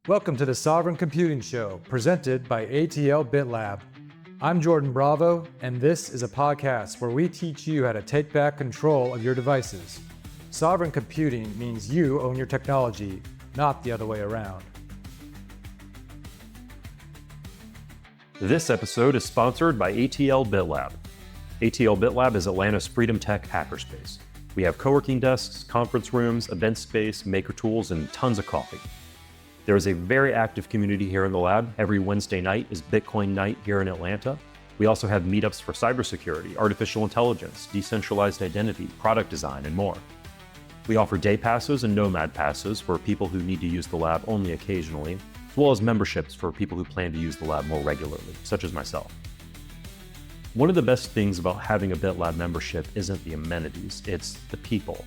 Welcome to the Sovereign Computing Show, presented by ATL BitLab. I'm Jordan Bravo, and this is a podcast where we teach you how to take back control of your devices. Sovereign computing means you own your technology, not the other way around. This episode is sponsored by ATL BitLab. ATL BitLab is Atlanta's Freedom Tech hackerspace. We have co-working desks, conference rooms, event space, maker tools, and tons of coffee. There is a very active community here in the lab. Every Wednesday night is Bitcoin night here in Atlanta. We also have meetups for cybersecurity, artificial intelligence, decentralized identity, product design, and more. We offer day passes and nomad passes for people who need to use the lab only occasionally, as well as memberships for people who plan to use the lab more regularly, such as myself. One of the best things about having a BitLab membership isn't the amenities, it's the people.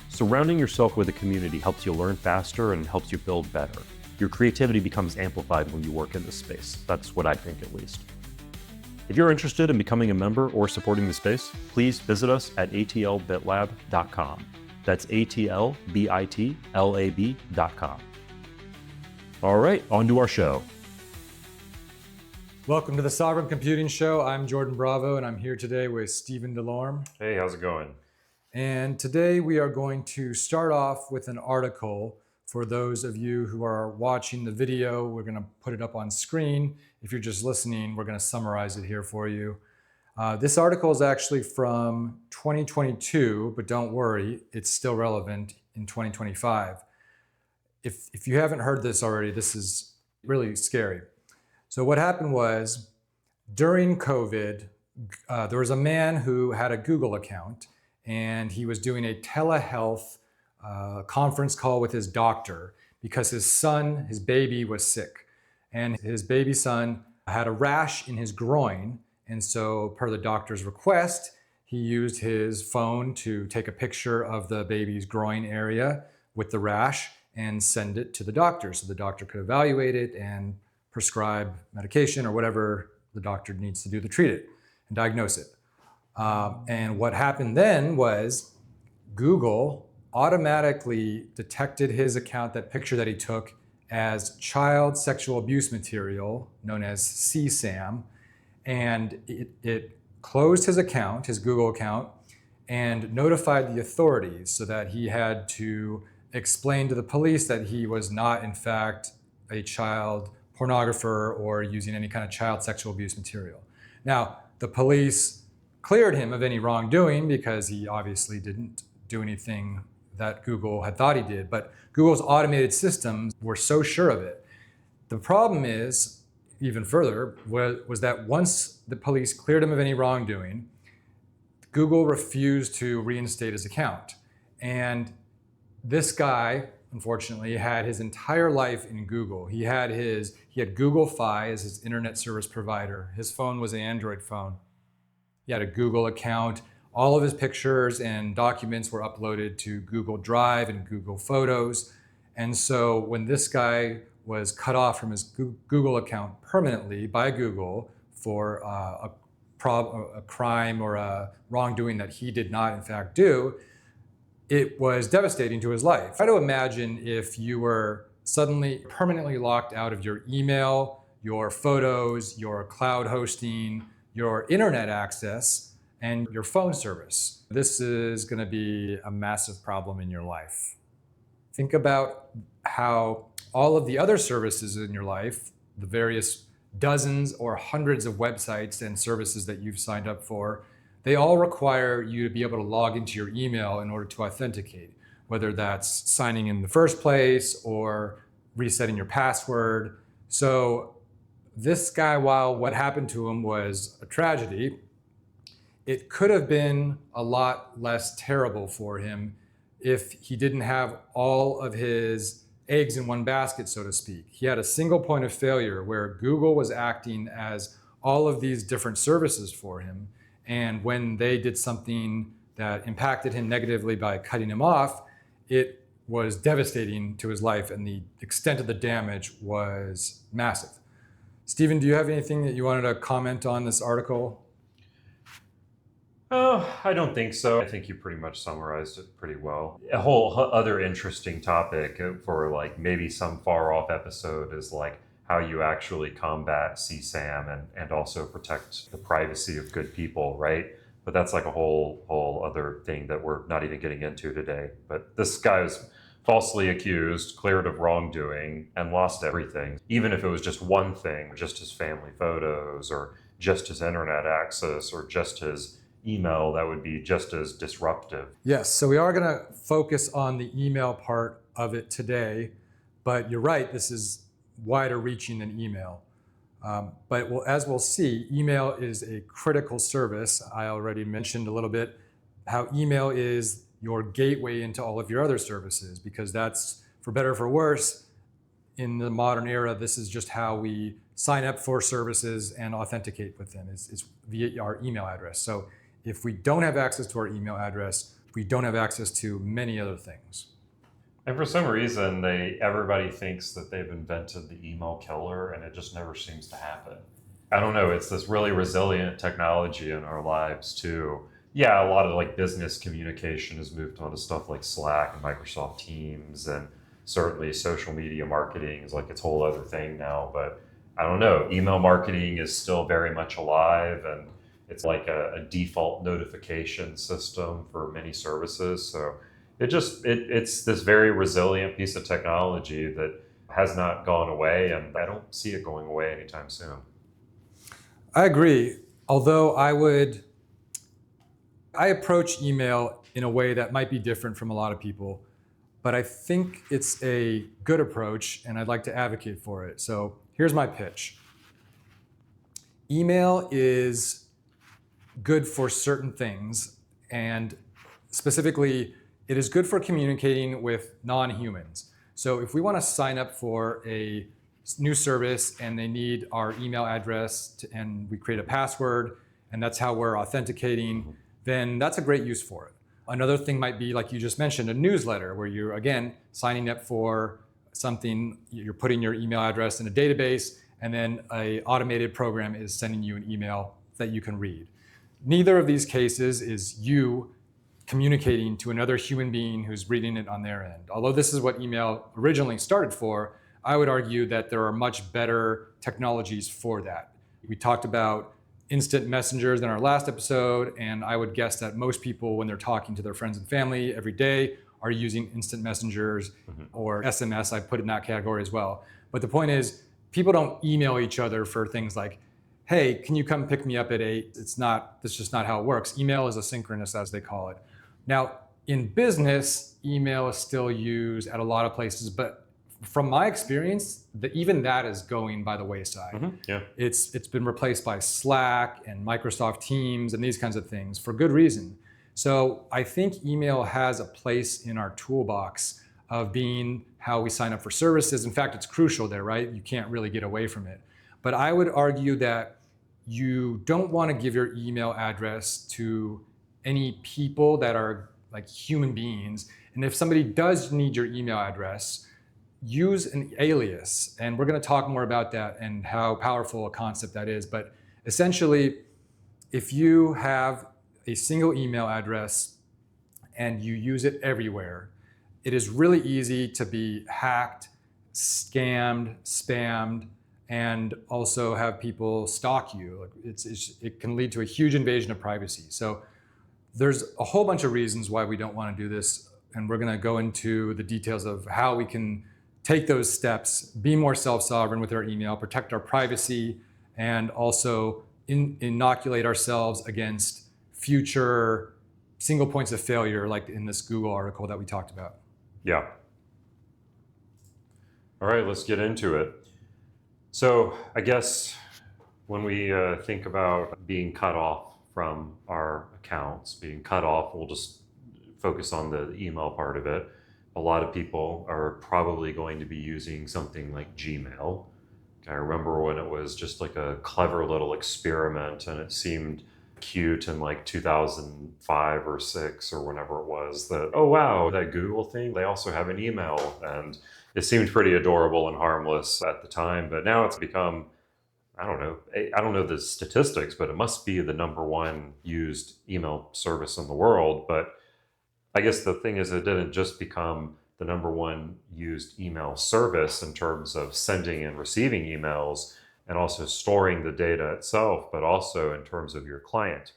Surrounding yourself with a community helps you learn faster and helps you build better. Your creativity becomes amplified when you work in this space. That's what I think, at least. If you're interested in becoming a member or supporting the space, please visit us at atlbitlab.com. That's atlbitlab.com. All right, on to our show. Welcome to the Sovereign Computing Show. I'm Jordan Bravo, and I'm here today with Stephen DeLorme. Hey, how's it going? And today we are going to start off with an article. For those of you who are watching the video, we're going to put it up on screen. If you're just listening, we're going to summarize it here for you. This article is actually from 2022, but don't worry, it's still relevant in 2025. If you haven't heard this already, this is really scary. So what happened was, during COVID, there was a man who had a Google account, and he was doing a telehealth conference call with his doctor because his son, his baby, was sick. And his baby son had a rash in his groin. And so, per the doctor's request, he used his phone to take a picture of the baby's groin area with the rash and send it to the doctor so the doctor could evaluate it and prescribe medication or whatever the doctor needs to do to treat it and diagnose it. And what happened then was Google automatically detected his account, that picture that he took, as child sexual abuse material, known as CSAM, and it closed his account, his Google account, and notified the authorities so that he had to explain to the police that he was not, in fact, a child pornographer or using any kind of child sexual abuse material. Now, the police cleared him of any wrongdoing because he obviously didn't do anything that Google had thought he did, but Google's automated systems were so sure of it. The problem is, even further, was that once the police cleared him of any wrongdoing, Google refused to reinstate his account. And this guy, unfortunately, had his entire life in Google. He had Google Fi as his internet service provider. His phone was an Android phone. He had a Google account. All of his pictures and documents were uploaded to Google Drive and Google Photos. And so when this guy was cut off from his Google account permanently by Google for a crime or a wrongdoing that he did not, in fact, do, it was devastating to his life. Try to imagine if you were suddenly permanently locked out of your email, your photos, your cloud hosting, your internet access, and your phone service. This is going to be a massive problem in your life. Think about how all of the other services in your life, the various dozens or hundreds of websites and services that you've signed up for, they all require you to be able to log into your email in order to authenticate, whether that's signing in the first place or resetting your password. So this guy, while what happened to him was a tragedy, it could have been a lot less terrible for him if he didn't have all of his eggs in one basket, so to speak. He had a single point of failure where Google was acting as all of these different services for him. And when they did something that impacted him negatively by cutting him off, it was devastating to his life, and the extent of the damage was massive. Stephen, do you have anything that you wanted to comment on this article? Oh, I don't think so. I think you pretty much summarized it pretty well. A whole other interesting topic for like maybe some far off episode is like how you actually combat CSAM and also protect the privacy of good people, right? But that's like a whole other thing that we're not even getting into today. But this guy was falsely accused, cleared of wrongdoing, and lost everything. Even if it was just one thing, just his family photos or just his internet access or just his email, that would be just as disruptive. Yes, so we are going to focus on the email part of it today, but you're right, this is wider reaching than email. But as we'll see, email is a critical service. I already mentioned a little bit how email is your gateway into all of your other services, because that's, for better or for worse, in the modern era, this is just how we sign up for services and authenticate with them, is via our email address. So if we don't have access to our email address, we don't have access to many other things. And for some reason, everybody thinks that they've invented the email killer, and it just never seems to happen. I don't know. It's this really resilient technology in our lives too. Yeah, a lot of like business communication has moved on to stuff like Slack and Microsoft Teams, and certainly social media marketing is like its whole other thing now. But I don't know. Email marketing is still very much alive, and it's like a default notification system for many services. So it's this very resilient piece of technology that has not gone away, and I don't see it going away anytime soon. I agree. Although I approach email in a way that might be different from a lot of people, but I think it's a good approach and I'd like to advocate for it. So here's my pitch. Email is good for certain things, and specifically, it is good for communicating with non-humans. So if we want to sign up for a new service and they need our email address and we create a password and that's how we're authenticating, then that's a great use for it. Another thing might be, like you just mentioned, a newsletter where you're, again, signing up for something, you're putting your email address in a database, and then an automated program is sending you an email that you can read. Neither of these cases is you communicating to another human being who's reading it on their end. Although this is what email originally started for, I would argue that there are much better technologies for that. We talked about instant messengers in our last episode, and I would guess that most people, when they're talking to their friends and family every day, are using instant messengers or SMS. I put it in that category as well. But the point is, people don't email each other for things like, hey, can you come pick me up at 8? That's just not how it works. Email is asynchronous, as they call it. Now, in business, email is still used at a lot of places, but from my experience, even that is going by the wayside. Yeah. It's been replaced by Slack and Microsoft Teams and these kinds of things for good reason. So I think email has a place in our toolbox of being how we sign up for services. In fact, it's crucial there, right? You can't really get away from it. But I would argue that you don't want to give your email address to any people that are like human beings. And if somebody does need your email address, use an alias. And we're going to talk more about that and how powerful a concept that is. But essentially, if you have a single email address and you use it everywhere, it is really easy to be hacked, scammed, spammed, and also have people stalk you. It can lead to a huge invasion of privacy. So there's a whole bunch of reasons why we don't want to do this, and we're going to go into the details of how we can take those steps, be more self-sovereign with our email, protect our privacy, and also inoculate ourselves against future single points of failure, like in this Google article that we talked about. Yeah. All right, let's get into it. So I guess when we think about being cut off from our accounts, being cut off, we'll just focus on the email part of it. A lot of people are probably going to be using something like Gmail. I remember when it was just like a clever little experiment and it seemed cute in like 2005 or 6 or whenever it was that, oh wow, that Google thing, they also have an email. And it seemed pretty adorable and harmless at the time, but now it's become, I don't know the statistics, but it must be the number one used email service in the world. But I guess the thing is, it didn't just become the number one used email service in terms of sending and receiving emails and also storing the data itself, but also in terms of your client.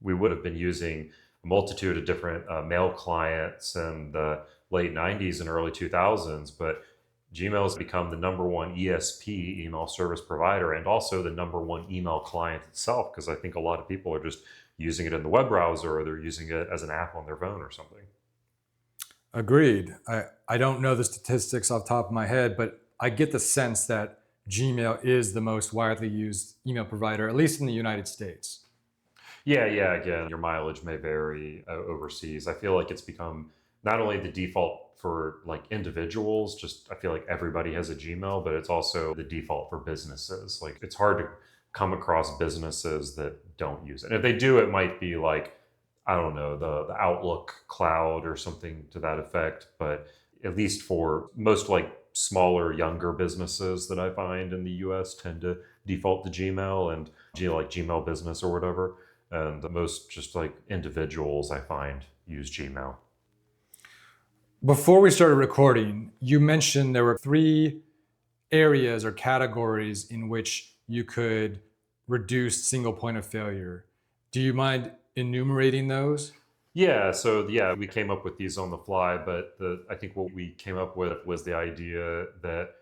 We would have been using a multitude of different mail clients in the late 90s and early 2000s, but Gmail has become the number one ESP, email service provider, and also the number one email client itself, because I think a lot of people are just using it in the web browser or they're using it as an app on their phone or something. Agreed. I don't know the statistics off the top of my head, but I get the sense that Gmail is the most widely used email provider, at least in the United States. Yeah, yeah. Again, your mileage may vary overseas. I feel like it's become not only the default for like individuals, just I feel like everybody has a Gmail, but it's also the default for businesses. Like it's hard to come across businesses that don't use it. And if they do, it might be like, I don't know, the Outlook cloud or something to that effect. But at least for most like smaller, younger businesses that I find in the US tend to default to Gmail and like Gmail business or whatever. And the most just like individuals I find use Gmail. Before we started recording, you mentioned there were 3 areas or categories in which you could reduce single point of failure. Do you mind enumerating those? Yeah, so yeah, we came up with these on the fly, but I think what we came up with was the idea that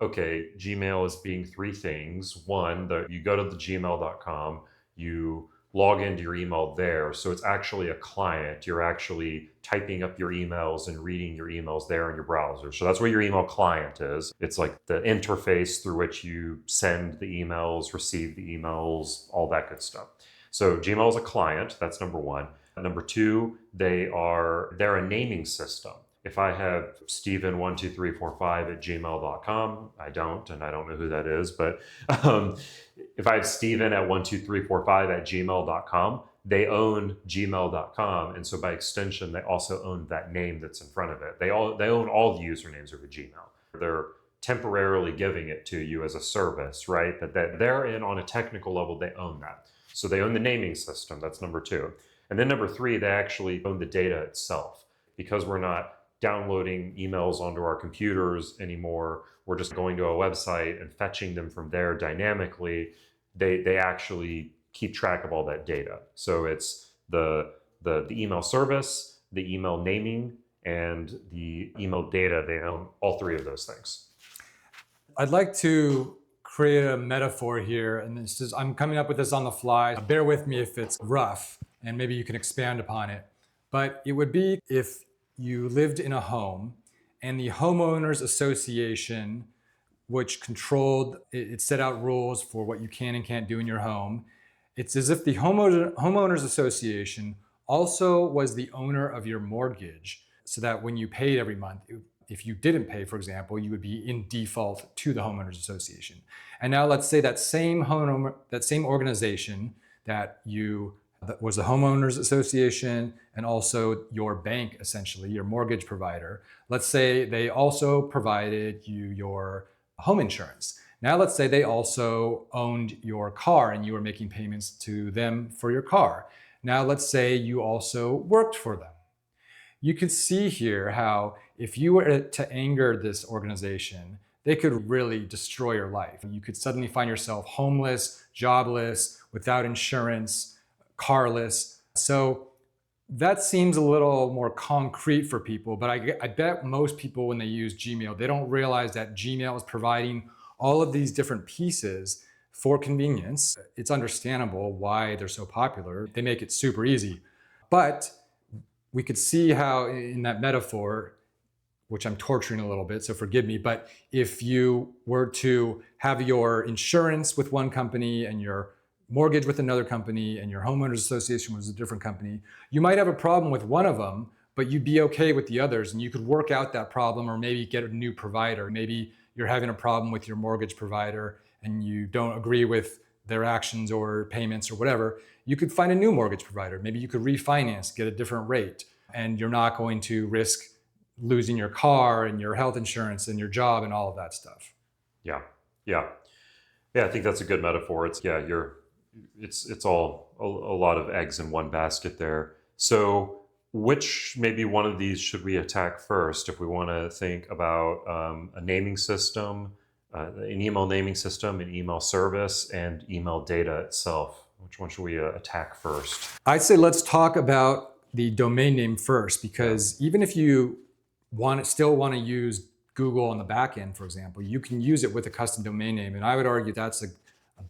okay, Gmail is being 3 things. One, that you go to the gmail.com, you log into your email there. So it's actually a client. You're actually typing up your emails and reading your emails there in your browser. So that's what your email client is. It's like the interface through which you send the emails, receive the emails, all that good stuff. So Gmail is a client. That's number one. Number two, they're a naming system. If I have Steven12345 at gmail.com, I don't, and I don't know who that is, but if I have Steven at 12345 at gmail.com, they own gmail.com. And so by extension, they also own that name that's in front of it. They own all the usernames of a Gmail. They're temporarily giving it to you as a service, right? That they're in on a technical level, they own that. So they own the naming system. That's number two. And then number three, they actually own the data itself. Because we're not downloading emails onto our computers anymore, we're just going to a website and fetching them from there dynamically. They actually keep track of all that data. So it's the email service, the email naming, and the email data. They own all 3 of those things. I'd like to create a metaphor here, and I'm coming up with this on the fly. Bear with me if it's rough, and maybe you can expand upon it. But it would be if you lived in a home and the homeowners association, which it set out rules for what you can and can't do in your home. It's as if the homeowners association also was the owner of your mortgage, so that when you paid every month, if you didn't pay, for example, you would be in default to the homeowners association. And now let's say that same organization that was the homeowners association and also your bank, essentially, your mortgage provider. Let's say they also provided you your home insurance. Now let's say they also owned your car and you were making payments to them for your car. Now let's say you also worked for them. You can see here how if you were to anger this organization, they could really destroy your life. You could suddenly find yourself homeless, jobless, without insurance, carless. So that seems a little more concrete for people, but I bet most people when they use Gmail, they don't realize that Gmail is providing all of these different pieces for convenience. It's understandable why they're so popular. They make it super easy. But we could see how in that metaphor, which I'm torturing a little bit, so forgive me, but if you were to have your insurance with one company and your mortgage with another company and your homeowners association was a different company, you might have a problem with one of them, but you'd be okay with the others and you could work out that problem or maybe get a new provider. Maybe you're having a problem with your mortgage provider and you don't agree with their actions or payments or whatever. You could find a new mortgage provider. Maybe you could refinance, get a different rate, and you're not going to risk losing your car and your health insurance and your job and all of that stuff. Yeah, yeah. Yeah, I think that's a good metaphor. It's all a lot of eggs in one basket there. So which maybe one of these should we attack first if we want to think about a naming system, an email naming system, an email service, and email data itself? Which one should we attack first? I'd say let's talk about the domain name first, Yeah. because even if you still want to use Google on the back end, for example, you can use it with a custom domain name. And I would argue that's a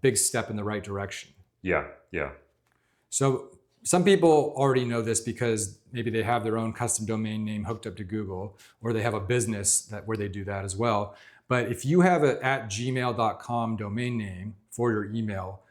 big step in the right direction. Yeah. Yeah. So some people already know this because maybe they have their own custom domain name hooked up to Google, or they have a business where they do that as well. But if you have a @gmail.com domain name for your email,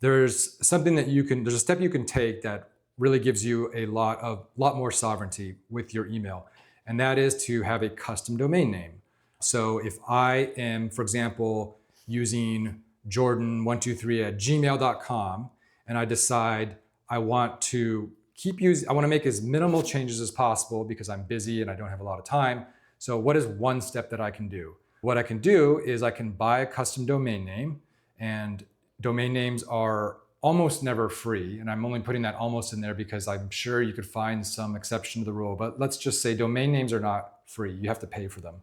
there's a step you can take that really gives you a lot more sovereignty with your email. And that is to have a custom domain name. So if I am, for example, using Jordan123@gmail.com, and I decide I want to make as minimal changes as possible because I'm busy and I don't have a lot of time. So what is one step that I can do? What I can do is I can buy a custom domain name, and domain names are almost never free. And I'm only putting that almost in there because I'm sure you could find some exception to the rule, but let's just say domain names are not free. You have to pay for them.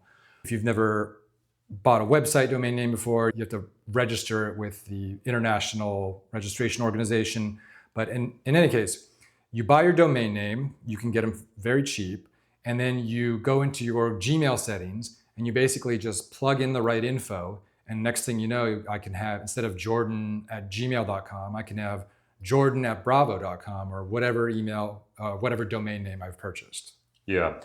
If you've never bought a website domain name before, you have to register it with the International Registration Organization. But in any case, you buy your domain name, you can get them very cheap, and then you go into your Gmail settings and you basically just plug in the right info. And next thing you know, I can have, instead of Jordan@gmail.com, I can have Jordan@bravo.com, or whatever whatever domain name I've purchased. Yeah.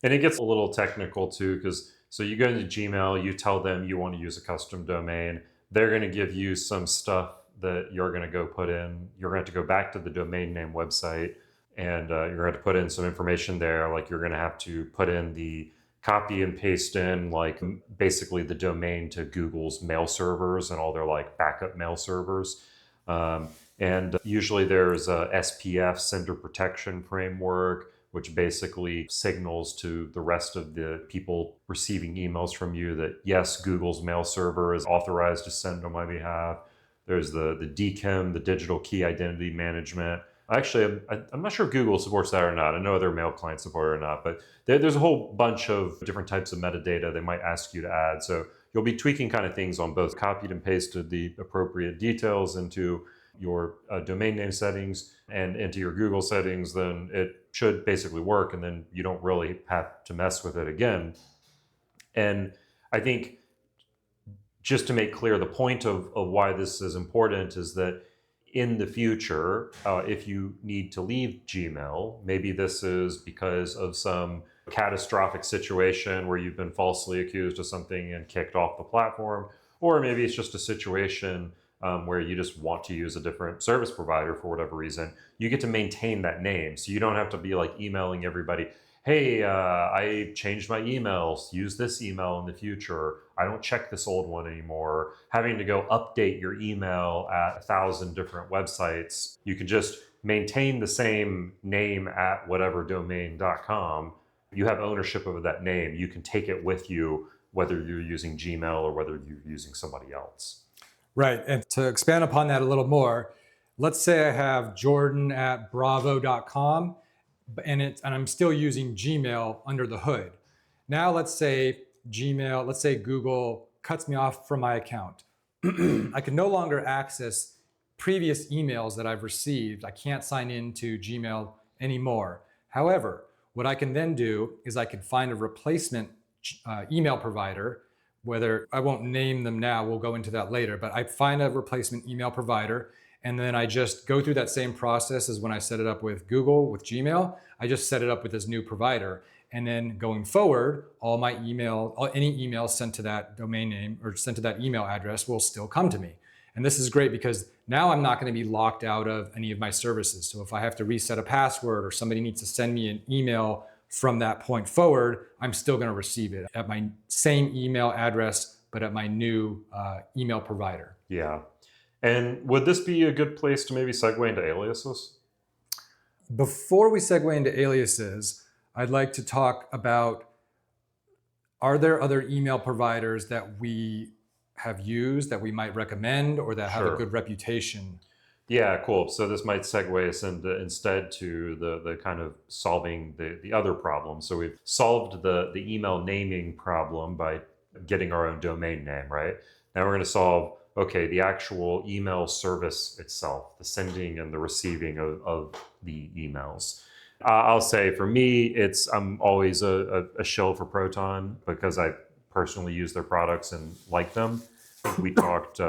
And it gets a little technical too, because so you go into Gmail, you tell them you want to use a custom domain. They're going to give you some stuff that you're going to go put in. You're going to have to go back to the domain name website, and you're going to have to put in some information there. Like you're going to have to put in the copy and paste in, like basically the domain to Google's mail servers and all their like backup mail servers. And usually there's a SPF, sender protection framework, which basically signals to the rest of the people receiving emails from you that yes, Google's mail server is authorized to send on my behalf. There's the DKIM, the digital key identity management. Actually, I'm not sure if Google supports that or not. I know other mail clients support it or not, but there's a whole bunch of different types of metadata they might ask you to add. So you'll be tweaking kind of things on both, copied and pasted the appropriate details into your domain name settings and into your Google settings, then it should basically work, and then you don't really have to mess with it again. And I think just to make clear, the point of why this is important is that in the future, if you need to leave Gmail, maybe this is because of some catastrophic situation where you've been falsely accused of something and kicked off the platform, or maybe it's just a situation where you just want to use a different service provider for whatever reason, you get to maintain that name. So you don't have to be like emailing everybody, hey, I changed my emails, use this email in the future. I don't check this old one anymore. Having to go update your email at 1,000 different websites. You can just maintain the same name at whatever domain.com. You have ownership of that name. You can take it with you, whether you're using Gmail or whether you're using somebody else. Right. And to expand upon that a little more, let's say I have Jordan@bravo.com, and I'm still using Gmail under the hood. Now let's say Google cuts me off from my account. I can no longer access previous emails that I've received. I can't sign into Gmail anymore. However, what I can then do is I can find a replacement email provider. Whether, I won't name them now, we'll go into that later, but I find a replacement email provider, and then I just go through that same process as when I set it up with Google, with Gmail. I just set it up with this new provider. And then going forward, any emails sent to that domain name or sent to that email address will still come to me. And this is great because now I'm not going to be locked out of any of my services. So if I have to reset a password or somebody needs to send me an email from that point forward, I'm still going to receive it at my same email address, but at my new email provider. Yeah. And would this be a good place to maybe segue into aliases? Before we segue into aliases, I'd like to talk about, are there other email providers that we have used that we might recommend or that have a Sure. good reputation? Yeah, cool. So this might segue us into instead to the kind of solving the other problem. So we've solved the email naming problem by getting our own domain name, right? Now we're going to solve, okay, the actual email service itself, the sending and the receiving of the emails. I'll say for me, I'm always a shill for Proton because I personally use their products and like them. We talked.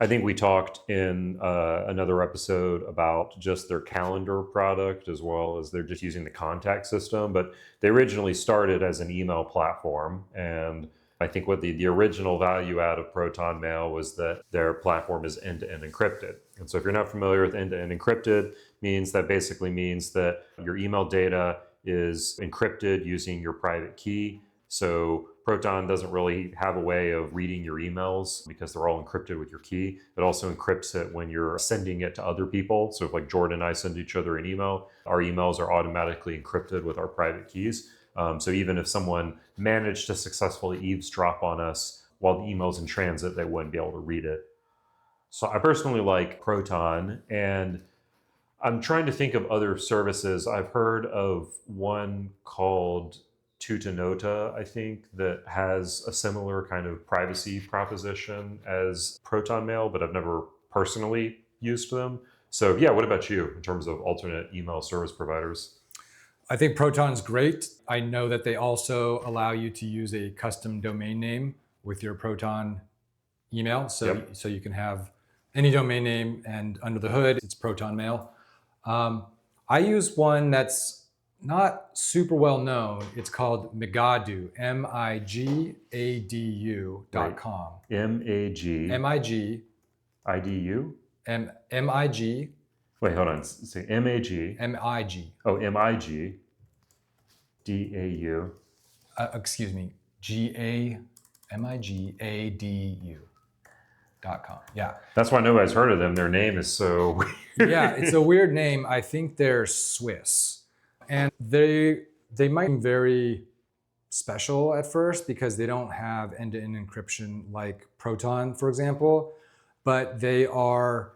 I think we talked in another episode about just their calendar product as well as they're just using the contact system. But they originally started as an email platform. And I think what the original value add of Proton Mail was that their platform is end-to-end encrypted. And so if you're not familiar with end-to-end encrypted, basically means that your email data is encrypted using your private key. So Proton doesn't really have a way of reading your emails because they're all encrypted with your key. It also encrypts it when you're sending it to other people. So if like Jordan and I send each other an email, our emails are automatically encrypted with our private keys. So even if someone managed to successfully eavesdrop on us while the email's in transit, they wouldn't be able to read it. So I personally like Proton, and I'm trying to think of other services. I've heard of one called Tutanota, I think, that has a similar kind of privacy proposition as Proton Mail, but I've never personally used them. So yeah, what about you in terms of alternate email service providers? I think Proton's great. I know that they also allow you to use a custom domain name with your Proton email. Yep. So you can have any domain name, and under the hood, it's Proton Mail. I use one that's not super well known. It's called Migadu, MIGADU.com. M-A-G. MIG, I-D-U? MIG, Wait, hold on. Say M-A-G. MIG. Oh, M-I-G. D-A-U. Excuse me, MIGADU.com. Yeah. That's why nobody's heard of them. Their name is so weird. Yeah, it's a weird name. I think they're Swiss. And they might be very special at first because they don't have end-to-end encryption like Proton, for example, but they're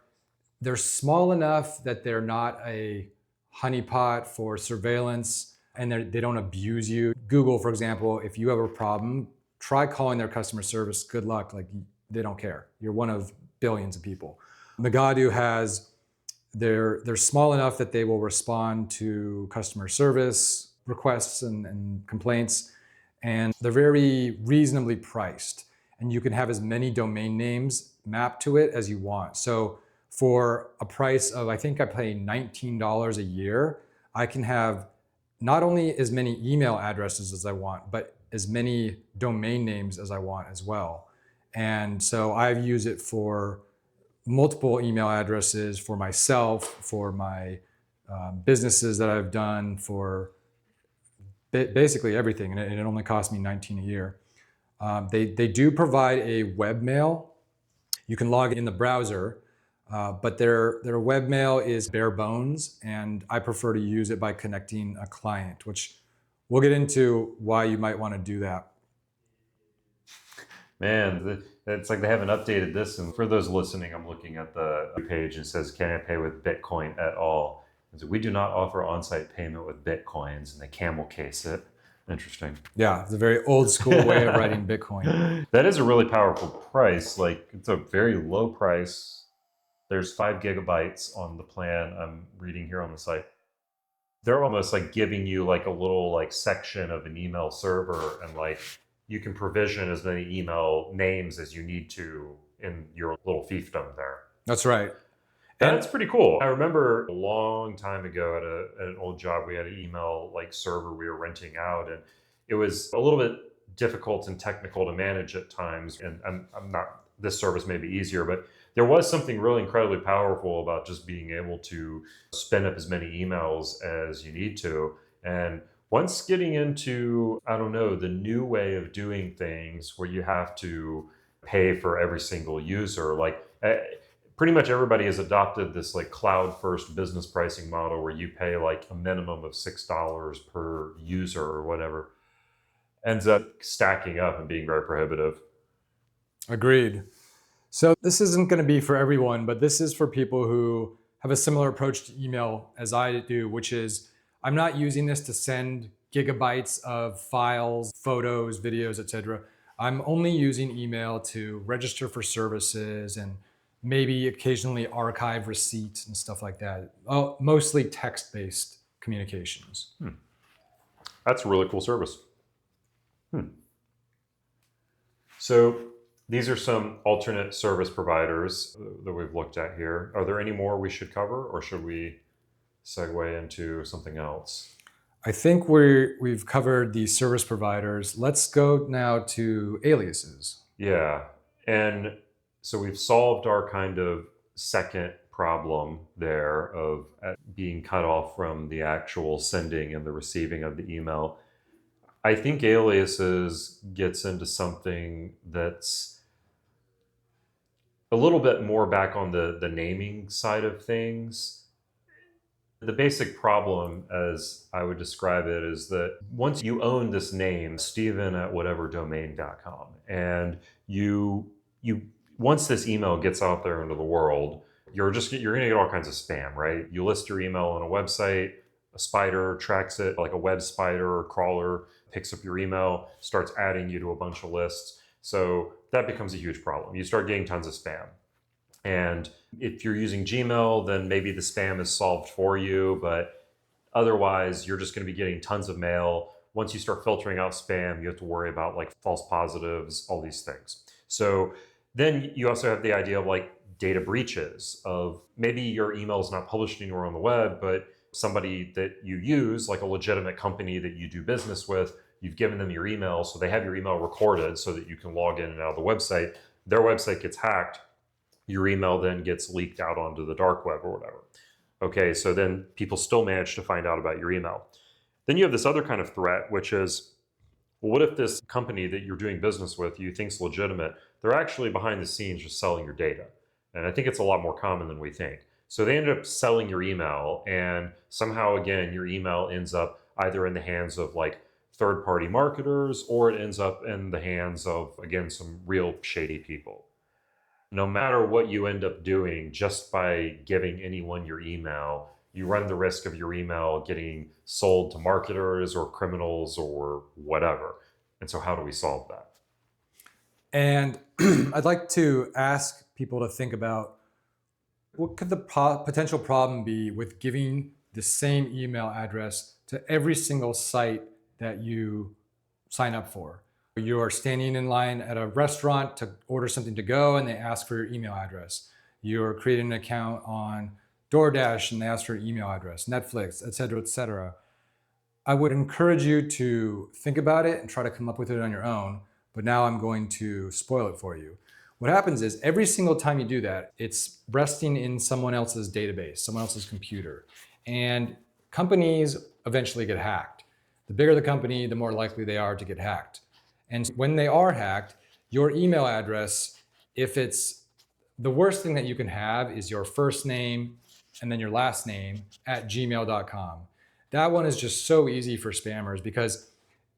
small enough that they're not a honeypot for surveillance, and they don't abuse you. Google, for example, if you have a problem, try calling their customer service. Good luck. Like, they don't care. You're one of billions of people. Migadu they're small enough that they will respond to customer service requests and complaints, and they're very reasonably priced. And you can have as many domain names mapped to it as you want. So for a price of, I think I pay $19 a year, I can have not only as many email addresses as I want, but as many domain names as I want as well. And so I've used it for multiple email addresses for myself, for my businesses that I've done, for basically everything. And it only cost me $19 a year. They do provide a webmail. You can log in the browser, but their webmail is bare bones, and I prefer to use it by connecting a client, which we'll get into why you might want to do that. Man, it's like they haven't updated this. And for those listening, I'm looking at the page and it says, can I pay with Bitcoin at all? And so we do not offer on-site payment with Bitcoins, and they camel case it. Interesting. Yeah, it's a very old school way of writing Bitcoin. That is a really powerful price. Like, it's a very low price. There's 5 gigabytes on the plan I'm reading here on the site. They're almost like giving you like a little like section of an email server, and like you can provision as many email names as you need to in your little fiefdom there. That's right. And it's pretty cool. I remember a long time ago at an old job, we had an email like server we were renting out, and it was a little bit difficult and technical to manage at times. And I'm not, this service may be easier, but there was something really incredibly powerful about just being able to spin up as many emails as you need to. And once getting into, I don't know, the new way of doing things where you have to pay for every single user, like pretty much everybody has adopted this like cloud first business pricing model where you pay like a minimum of $6 per user or whatever, ends up stacking up and being very prohibitive. Agreed. So this isn't going to be for everyone, but this is for people who have a similar approach to email as I do, which is I'm not using this to send gigabytes of files, photos, videos, etc. I'm only using email to register for services and maybe occasionally archive receipts and stuff like that. Oh, mostly text-based communications. That's a really cool service. So these are some alternate service providers that we've looked at here. Are there any more we should cover, or should we segue into something else? I think we've covered the service providers. Let's go now to aliases. Yeah. And so we've solved our kind of second problem there of being cut off from the actual sending and the receiving of the email. I think aliases gets into something that's a little bit more back on the naming side of things. The basic problem, as I would describe it, is that once you own this name, Steven at whateverdomain.com, and you once this email gets out there into the world, you're going to get all kinds of spam, right? You list your email on a website, a spider tracks it, like a web spider or crawler picks up your email, starts adding you to a bunch of lists. So that becomes a huge problem. You start getting tons of spam. And if you're using Gmail, then maybe the spam is solved for you, but otherwise you're just going to be getting tons of mail. Once you start filtering out spam, you have to worry about like false positives, all these things. So then you also have the idea of like data breaches of maybe your email is not published anywhere on the web, but somebody that you use, like a legitimate company that you do business with, you've given them your email, so they have your email recorded so that you can log in and out of the website. Their website gets hacked. Your email then gets leaked out onto the dark web or whatever. Okay, so then people still manage to find out about your email. Then you have this other kind of threat, which is, well, what if this company that you're doing business with, you think's legitimate, they're actually behind the scenes just selling your data? And I think it's a lot more common than we think. So they end up selling your email, and somehow, again, your email ends up either in the hands of like third-party marketers, or it ends up in the hands of, again, some real shady people. No matter what you end up doing, just by giving anyone your email, you run the risk of your email getting sold to marketers or criminals or whatever. And so how do we solve that? And I'd like to ask people to think about what could the potential problem be with giving the same email address to every single site that you sign up for. You are standing in line at a restaurant to order something to go and they ask for your email address. You're creating an account on DoorDash and they ask for your email address, Netflix, et cetera, et cetera. I would encourage you to think about it and try to come up with it on your own, but now I'm going to spoil it for you. What happens is every single time you do that, it's resting in someone else's database, someone else's computer. And companies eventually get hacked. The bigger the company, the more likely they are to get hacked. And when they are hacked, your email address, if it's the worst thing that you can have is your first name and then your last name at gmail.com. That one is just so easy for spammers because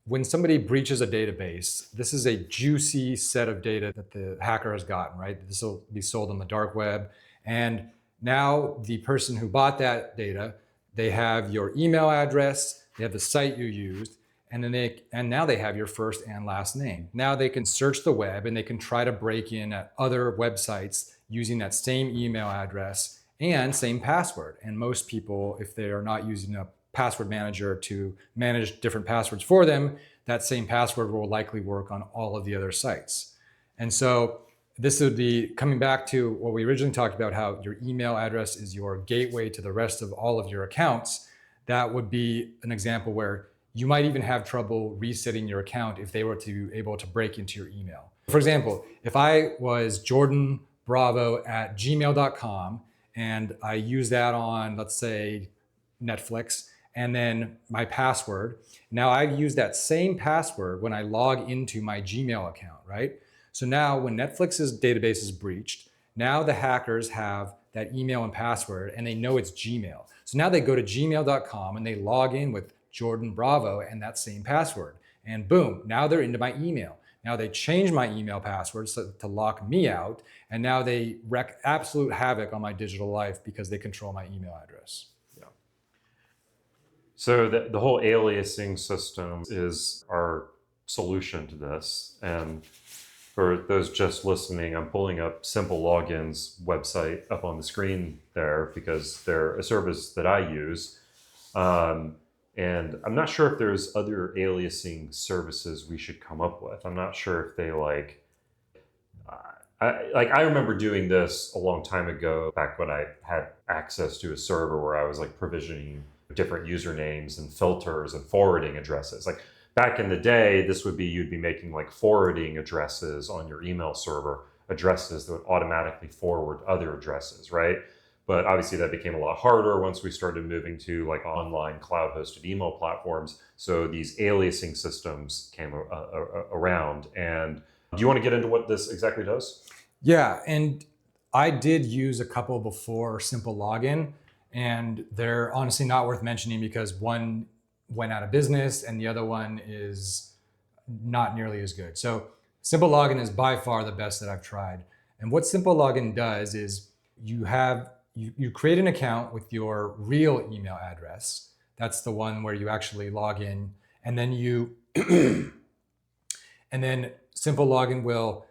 when somebody breaches a database, this is a juicy set of data that the hacker has gotten, right? This will be sold on the dark web. And now the person who bought that data, they have your email address, they have the site you used, and now they have your first and last name. Now they can search the web and they can try to break in at other websites using that same email address and same password. And most people, if they are not using a password manager to manage different passwords for them, that same password will likely work on all of the other sites. And so this would be coming back to what we originally talked about, how your email address is your gateway to the rest of all of your accounts. That would be an example where you might even have trouble resetting your account if they were to able to break into your email. For example, if I was Jordan Bravo at gmail.com and I use that on, let's say, Netflix, and then my password, now I use that same password when I log into my Gmail account, right? So now when Netflix's database is breached, now the hackers have that email and password and they know it's Gmail. So now they go to gmail.com and they log in with Jordan Bravo and that same password. And boom, now they're into my email. Now they changed my email password to lock me out. And now they wreak absolute havoc on my digital life because they control my email address. Yeah. So the whole aliasing system is our solution to this. And for those just listening, I'm pulling up SimpleLogin's website up on the screen there because they're a service that I use. And I'm not sure if there's other aliasing services we should come up with. I'm not sure if they I remember doing this a long time ago, back when I had access to a server where I was like provisioning different usernames and filters and forwarding addresses. Like back in the day, this would be, you'd be making like forwarding addresses on your email server, addresses that would automatically forward other addresses, right? But obviously that became a lot harder once we started moving to like online cloud hosted email platforms. So these aliasing systems came around. And do you want to get into what this exactly does? Yeah, and I did use a couple before SimpleLogin, and they're honestly not worth mentioning because one went out of business and the other one is not nearly as good. So SimpleLogin is by far the best that I've tried. And what SimpleLogin does is you create an account with your real email address. That's the one where you actually log in, and then and then SimpleLogin will,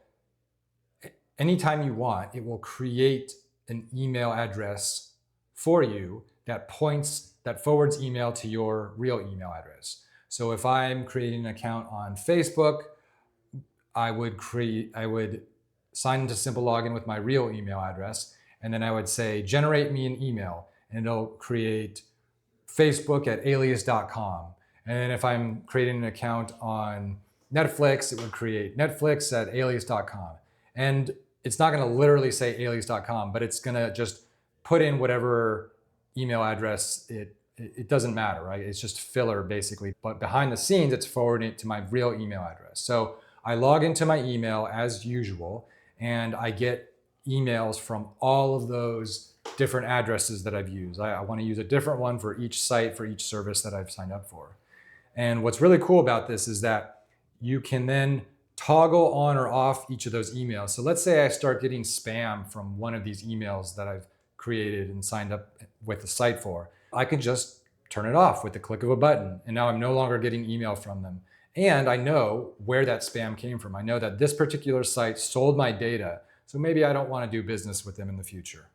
anytime you want, it will create an email address for you that forwards email to your real email address. So if I'm creating an account on Facebook, I would sign into SimpleLogin with my real email address, and then I would say, generate me an email, and it'll create Facebook@alias.com. And then if I'm creating an account on Netflix, it would create Netflix@alias.com. And it's not going to literally say alias.com, but it's going to just put in whatever email address it doesn't matter, right? It's just filler basically. But behind the scenes, it's forwarding it to my real email address. So I log into my email as usual, and I get emails from all of those different addresses that I've used. I want to use a different one for each site, for each service that I've signed up for. And what's really cool about this is that you can then toggle on or off each of those emails. So let's say I start getting spam from one of these emails that I've created and signed up with the site for. I can just turn it off with the click of a button. And now I'm no longer getting email from them. And I know where that spam came from. I know that this particular site sold my data. So maybe I don't want to do business with them in the future.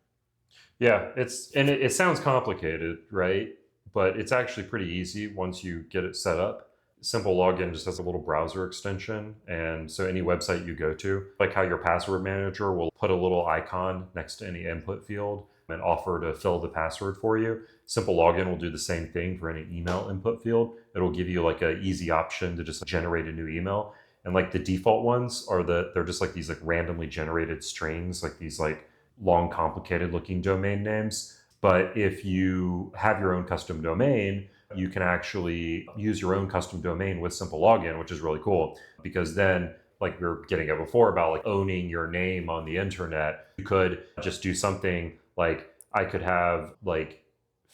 Yeah, it sounds complicated, right? But it's actually pretty easy once you get it set up. SimpleLogin just has a little browser extension. And so any website you go to, like how your password manager will put a little icon next to any input field and offer to fill the password for you, SimpleLogin will do the same thing for any email input field. It'll give you like an easy option to just generate a new email. And like the default ones are they're just like these like randomly generated strings, like these like long, complicated looking domain names. But if you have your own custom domain, you can actually use your own custom domain with SimpleLogin, which is really cool, because then, like we were getting at before about like owning your name on the internet, you could just do something like I could have like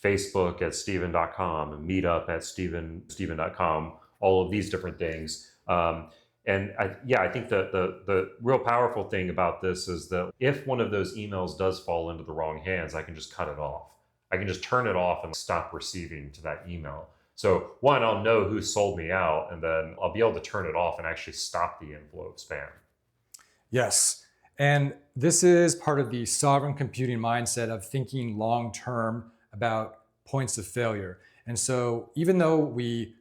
Facebook@Steven.com and Meetup@Steven.com, all of these different things. And I think that the real powerful thing about this is that if one of those emails does fall into the wrong hands, I can just cut it off. I can just turn it off and stop receiving to that email. So one, I'll know who sold me out, and then I'll be able to turn it off and actually stop the inflow of spam. Yes. And this is part of the sovereign computing mindset of thinking long-term about points of failure. And so even though we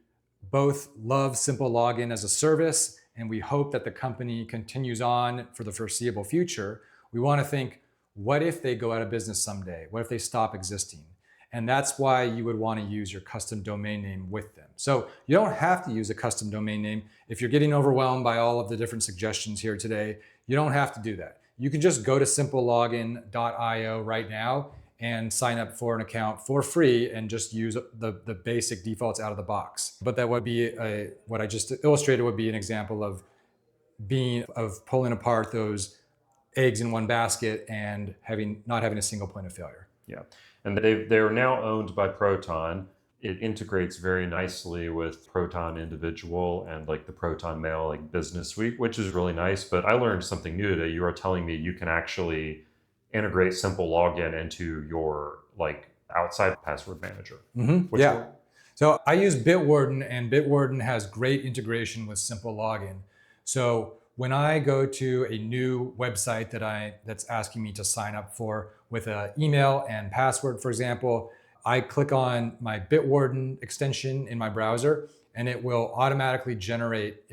both love SimpleLogin as a service, and we hope that the company continues on for the foreseeable future, we want to think, what if they go out of business someday? What if they stop existing? And that's why you would want to use your custom domain name with them. So you don't have to use a custom domain name. If you're getting overwhelmed by all of the different suggestions here today, you don't have to do that. You can just go to simplelogin.io right now and sign up for an account for free and just use the basic defaults out of the box. But that would be what I just illustrated would be an example of pulling apart those eggs in one basket and not having a single point of failure. Yeah, and they're now owned by Proton. it integrates very nicely with Proton Individual and like the Proton Mail like Business Suite, which is really nice. But I learned something new today. You were telling me you can actually integrate SimpleLogin into your like outside password manager. Yeah. So I use Bitwarden, and Bitwarden has great integration with SimpleLogin. So when I go to a new website that's asking me to sign up for with an email and password, for example, I click on my Bitwarden extension in my browser, and it will automatically generate,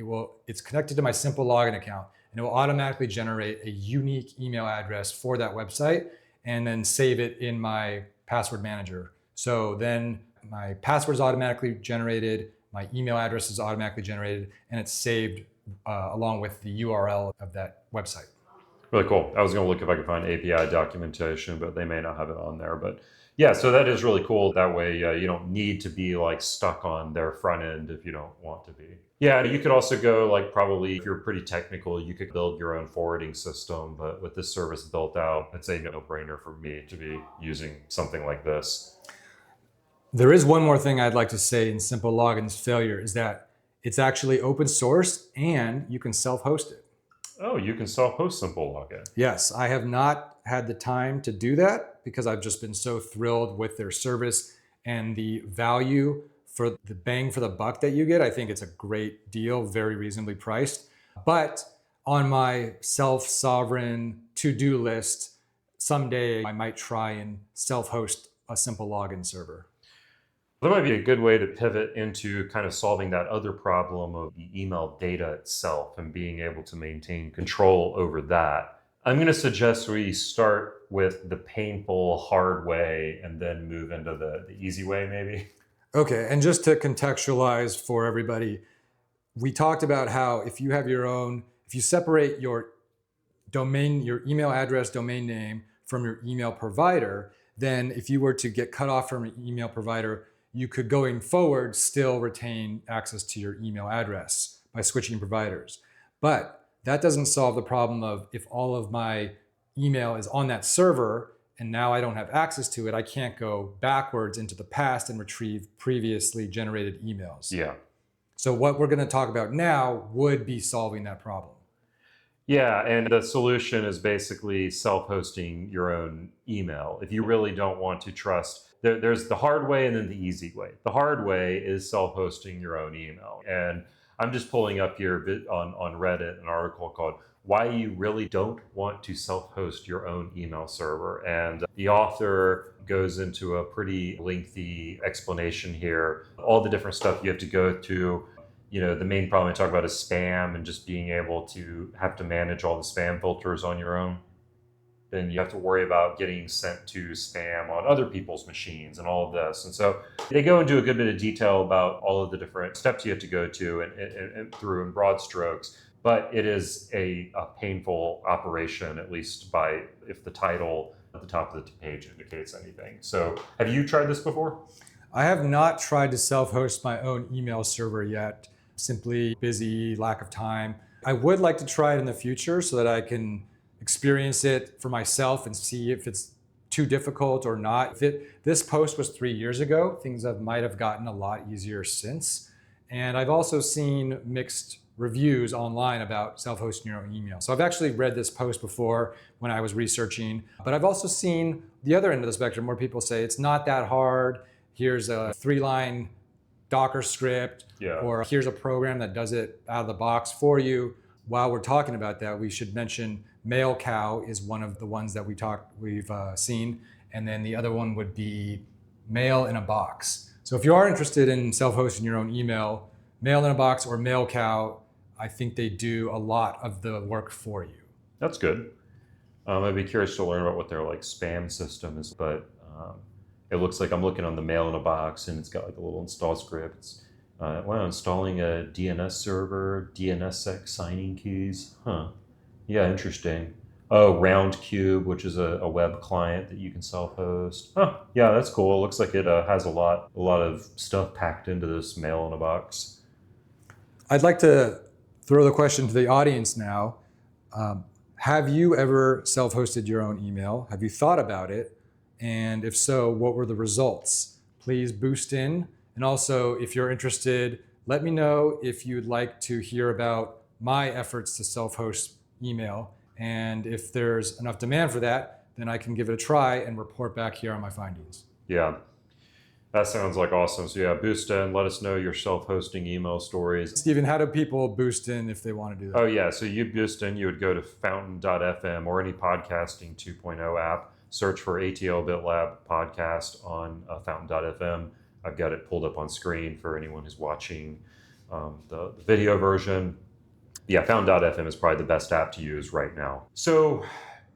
it's connected to my SimpleLogin account, and it will automatically generate a unique email address for that website and then save it in my password manager. So then my password is automatically generated, my email address is automatically generated, and it's saved along with the URL of that website. Really cool. I was going to look if I could find API documentation, but they may not have it on there. But yeah, so that is really cool. That way you don't need to be like stuck on their front end if you don't want to be. Yeah, you could also go like probably if you're pretty technical, you could build your own forwarding system. But with this service built out, it's a no-brainer for me to be using something like this. There is one more thing I'd like to say in SimpleLogin's failure is that it's actually open source and you can self-host it. Oh, you can self-host SimpleLogin. Yes, I have not had the time to do that because I've just been so thrilled with their service and the value for the bang for the buck that you get. I think it's a great deal, very reasonably priced. But on my self-sovereign to-do list, someday I might try and self-host a SimpleLogin server. That might be a good way to pivot into kind of solving that other problem of the email data itself and being able to maintain control over that. I'm going to suggest we start with the painful, hard way and then move into the easy way, maybe. Okay, and just to contextualize for everybody, we talked about how if you separate your domain, your email address, domain name from your email provider, then if you were to get cut off from an email provider, you could going forward still retain access to your email address by switching providers. But that doesn't solve the problem of if all of my email is on that server and now I don't have access to it, I can't go backwards into the past and retrieve previously generated emails. Yeah. So what we're going to talk about now would be solving that problem. Yeah, and the solution is basically self-hosting your own email. If you really don't want to trust, there's the hard way and then the easy way. The hard way is self-hosting your own email. And I'm just pulling up here on Reddit an article called Why You Really Don't Want to Self-Host Your Own Email Server. And the author goes into a pretty lengthy explanation here, all the different stuff you have to go to. You know, the main problem I talk about is spam and just being able to have to manage all the spam filters on your own. Then you have to worry about getting sent to spam on other people's machines and all of this. And so they go into a good bit of detail about all of the different steps you have to go to and through in broad strokes. But it is a painful operation, at least if the title at the top of the page indicates anything. So have you tried this before? I have not tried to self-host my own email server yet. Simply busy, lack of time. I would like to try it in the future so that I can experience it for myself and see if it's too difficult or not. This post was 3 years ago. Things might have gotten a lot easier since. And I've also seen mixed reviews online about self-hosting your own email. So I've actually read this post before when I was researching, but I've also seen the other end of the spectrum where people say it's not that hard. Here's a 3-line Docker script, or here's a program that does it out of the box for you. While we're talking about that, we should mention MailCow is one of the ones that we've seen, and then the other one would be Mail in a Box. So if you are interested in self-hosting your own email, Mail in a Box or MailCow, I think they do a lot of the work for you. That's good. I'd be curious to learn about what their like spam system is, but it looks like I'm looking on the Mail in a Box and it's got like a little install script. It's, installing a DNS server, DNSSEC signing keys. Yeah, interesting. Oh, Roundcube, which is a web client that you can self-host. Yeah, that's cool. It looks like it has a lot of stuff packed into this Mail in a Box. I'd like to throw the question to the audience now. Have you ever self-hosted your own email? Have you thought about it? And if so, what were the results? Please boost in And also, if you're interested, let me know if you'd like to hear about my efforts to self-host email. And if there's enough demand for that, then I can give it a try and report back here on my findings. Yeah, that sounds like awesome. So yeah, boost in, let us know your self-hosting email stories. Stephen, how do people boost in if they want to do that? Oh yeah, so you boost in, you would go to fountain.fm or any podcasting 2.0 app, search for ATL BitLab podcast on fountain.fm. I've got it pulled up on screen for anyone who's watching the video version. Yeah, fountain.fm is probably the best app to use right now. So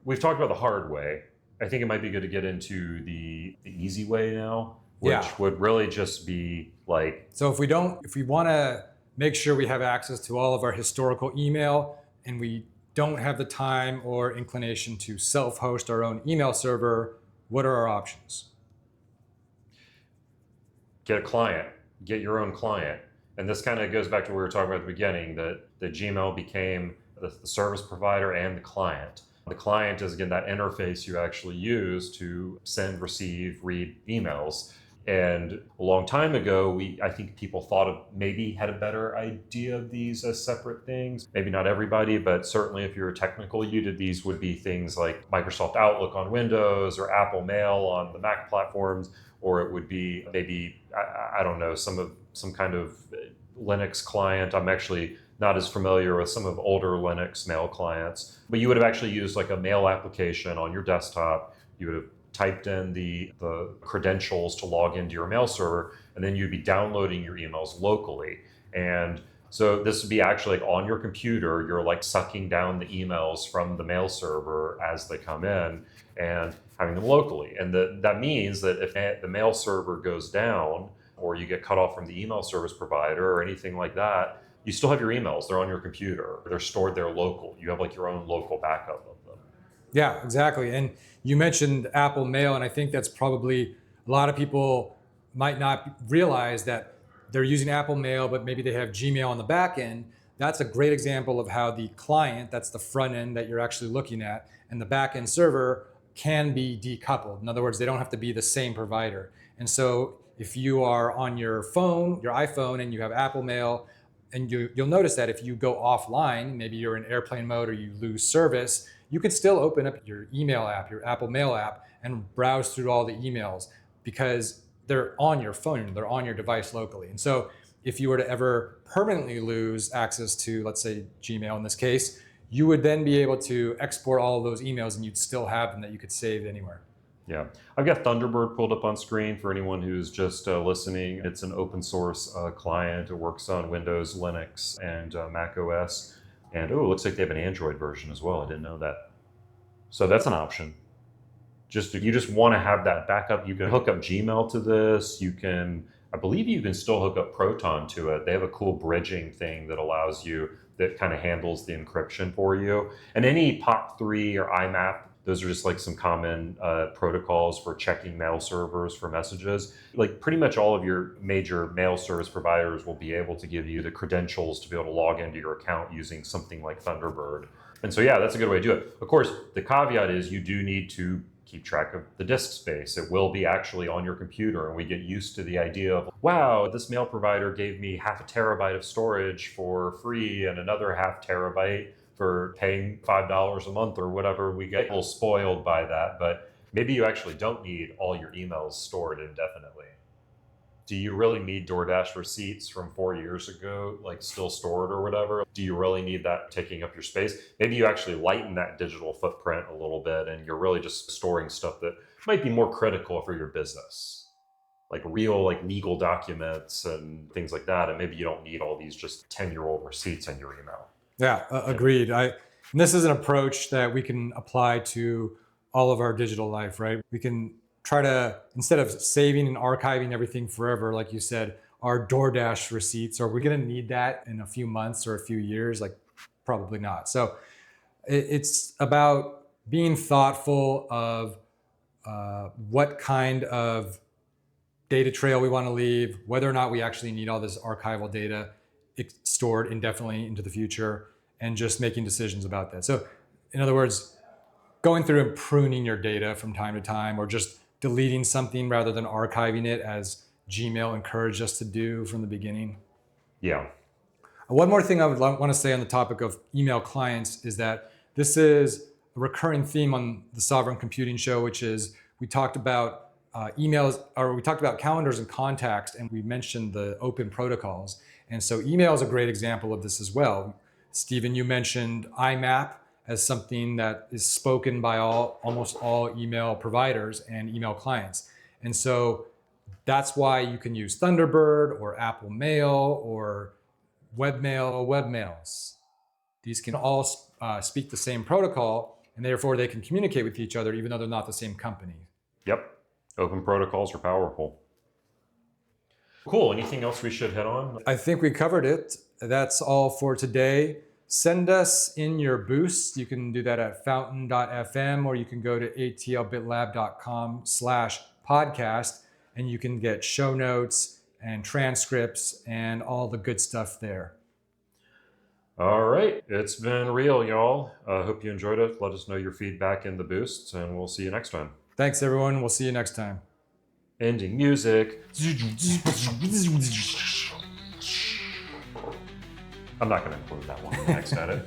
we've talked about the hard way. I think it might be good to get into the easy way now, which would really just be like... So if we want to make sure we have access to all of our historical email and we don't have the time or inclination to self-host our own email server, what are our options? Get a client, get your own client. And this kind of goes back to what we were talking about at the beginning, that the Gmail became the service provider and the client. The client is, again, that interface you actually use to send, receive, read emails. And a long time ago, I think people maybe had a better idea of these as separate things. Maybe not everybody, but certainly if you're technical, these would be things like Microsoft Outlook on Windows or Apple Mail on the Mac platforms, or it would be maybe, I don't know, some kind of Linux client. I'm actually not as familiar with some of older Linux mail clients, but you would have actually used like a mail application on your desktop. You would have typed in the credentials to log into your mail server, and then you'd be downloading your emails locally. And so this would be actually like on your computer, you're like sucking down the emails from the mail server as they come in and having them locally. And that means that if the mail server goes down or you get cut off from the email service provider or anything like that, you still have your emails. They're on your computer. They're stored there local. You have like your own local backup of them. Yeah, exactly. And you mentioned Apple Mail, and I think that's probably a lot of people might not realize that they're using Apple Mail, but maybe they have Gmail on the back end. That's a great example of how the client, that's the front end that you're actually looking at, and the back end server can be decoupled. In other words, they don't have to be the same provider. And so if you are on your phone, your iPhone, and you have Apple Mail, and you'll notice that if you go offline, maybe you're in airplane mode or you lose service, you could still open up your email app, your Apple Mail app, and browse through all the emails because they're on your phone, they're on your device locally. And so if you were to ever permanently lose access to, let's say, Gmail in this case, you would then be able to export all of those emails and you'd still have them that you could save anywhere. Yeah, I've got Thunderbird pulled up on screen for anyone who's just listening. It's an open source client. It works on Windows, Linux, and Mac OS. And it looks like they have an Android version as well. I didn't know that. So that's an option. You just want to have that backup. You can hook up Gmail to this. I believe you can still hook up Proton to it. They have a cool bridging thing that allows you, that kind of handles the encryption for you. And any POP3 or IMAP, those are just like some common protocols for checking mail servers for messages. Like pretty much all of your major mail service providers will be able to give you the credentials to be able to log into your account using something like Thunderbird. And so, yeah, that's a good way to do it. Of course, the caveat is you do need to keep track of the disk space. It will be actually on your computer, and we get used to the idea of, wow, this mail provider gave me 0.5 terabyte of storage for free and another 0.5 terabyte for paying $5 a month or whatever. We get a little spoiled by that, but maybe you actually don't need all your emails stored indefinitely. Do you really need DoorDash receipts from 4 years ago, like still stored or whatever? Do you really need that taking up your space? Maybe you actually lighten that digital footprint a little bit and you're really just storing stuff that might be more critical for your business, like real legal documents and things like that. And maybe you don't need all these just 10-year-old receipts in your email. Yeah, agreed. And this is an approach that we can apply to all of our digital life, right? We can try to, instead of saving and archiving everything forever, like you said, our DoorDash receipts, are we going to need that in a few months or a few years? Like, probably not. So it's about being thoughtful of what kind of data trail we want to leave, whether or not we actually need all this archival data stored indefinitely into the future, and just making decisions about that. So in other words, going through and pruning your data from time to time, or just deleting something rather than archiving it as Gmail encouraged us to do from the beginning. Yeah. One more thing I would want to say on the topic of email clients is that this is a recurring theme on the Sovereign Computing Show, which is we talked about emails, or we talked about calendars and contacts, and we mentioned the open protocols. And so email is a great example of this as well. Stephen, you mentioned IMAP as something that is spoken by almost all email providers and email clients. And so that's why you can use Thunderbird or Apple Mail or webmails. These can all speak the same protocol, and therefore they can communicate with each other even though they're not the same company. Yep. Open protocols are powerful. Cool. Anything else we should hit on? I think we covered it. That's all for today. Send us in your boosts. You can do that at fountain.fm, or you can go to atlbitlab.com/podcast, and you can get show notes and transcripts and all the good stuff there. All right. It's been real, y'all. Hope you enjoyed it. Let us know your feedback in the boosts, and we'll see you next time. Thanks, everyone. We'll see you next time. Ending music. I'm not going to include that one in the next edit.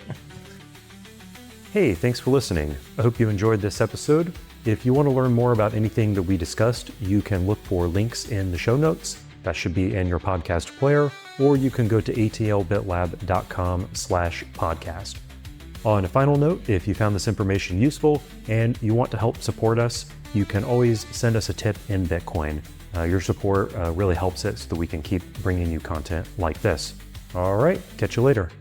Hey, thanks for listening. I hope you enjoyed this episode. If you want to learn more about anything that we discussed, you can look for links in the show notes. That should be in your podcast player, or you can go to atlbitlab.com/podcast. On a final note, if you found this information useful and you want to help support us, you can always send us a tip in Bitcoin. Your support really helps it so that we can keep bringing you content like this. All right, catch you later.